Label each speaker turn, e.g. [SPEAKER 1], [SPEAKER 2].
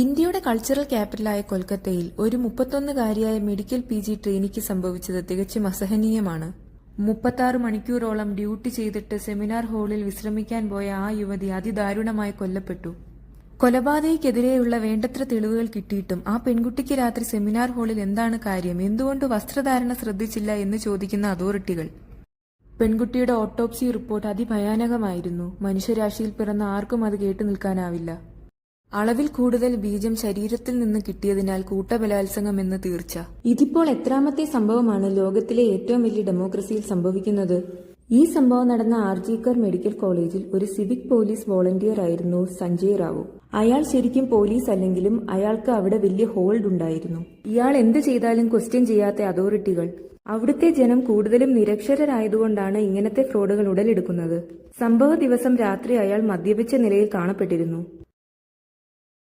[SPEAKER 1] ഇന്ത്യയുടെ കൾച്ചറൽ ക്യാപിറ്റലായ കൊൽക്കത്തയിൽ ഒരു 31-കാരിയായ മെഡിക്കൽ PG ട്രെയിനിക്ക് സംഭവിച്ചത് തികച്ചും അസഹനീയമാണ്. 36 മണിക്കൂറോളം ഡ്യൂട്ടി ചെയ്തിട്ട് സെമിനാർ ഹാളിൽ വിശ്രമിക്കാൻ പോയ ആ യുവതി അതിദാരുണമായി കൊല്ലപ്പെട്ടു. കൊലപാതകയ്ക്കെതിരെയുള്ള വേണ്ടത്ര തെളിവുകൾ കിട്ടിയിട്ടും ആ പെൺകുട്ടിക്ക് രാത്രി സെമിനാർ ഹാളിൽ എന്താണ് കാര്യം, എന്തുകൊണ്ട് വസ്ത്രധാരണ ശ്രദ്ധിച്ചില്ല എന്ന് ചോദിക്കുന്ന അതോറിറ്റികൾ. പെൺകുട്ടിയുടെ ഓട്ടോപ്സി റിപ്പോർട്ട് അതിഭയാനകമായിരുന്നു. മനുഷ്യരാശിയിൽ പിറന്ന ആർക്കും അത് കേട്ടു നിൽക്കാനാവില്ല. അളവിൽ കൂടുതൽ ബീജം ശരീരത്തിൽ നിന്ന് കിട്ടിയതിനാൽ കൂട്ടബലാത്സംഗം എന്ന് തീർച്ച. ഇതിപ്പോൾ എത്രാമത്തെ സംഭവമാണ് ലോകത്തിലെ ഏറ്റവും വലിയ ഡെമോക്രസിയിൽ സംഭവിക്കുന്നത്? ഈ സംഭവം നടന്ന ആർജിക്കർ മെഡിക്കൽ കോളേജിൽ ഒരു സിവിക് പോലീസ് വോളണ്ടിയർ ആയിരുന്നു സഞ്ജയ് റാവു. അയാൾ ശരിക്കും പോലീസ് അല്ലെങ്കിലും അയാൾക്ക് അവിടെ വലിയ ഹോൾഡ് ഉണ്ടായിരുന്നു. ഇയാൾ എന്ത് ചെയ്താലും ക്വസ്റ്റ്യൻ ചെയ്യാത്ത അതോറിറ്റികൾ. അവിടുത്തെ ജനം കൂടുതലും നിരക്ഷരരായതുകൊണ്ടാണ് ഇങ്ങനത്തെ ഫ്രോഡുകൾ ഉടലെടുക്കുന്നത്. സംഭവ ദിവസം രാത്രി അയാൾ മദ്യപിച്ച നിലയിൽ കാണപ്പെട്ടിരുന്നു.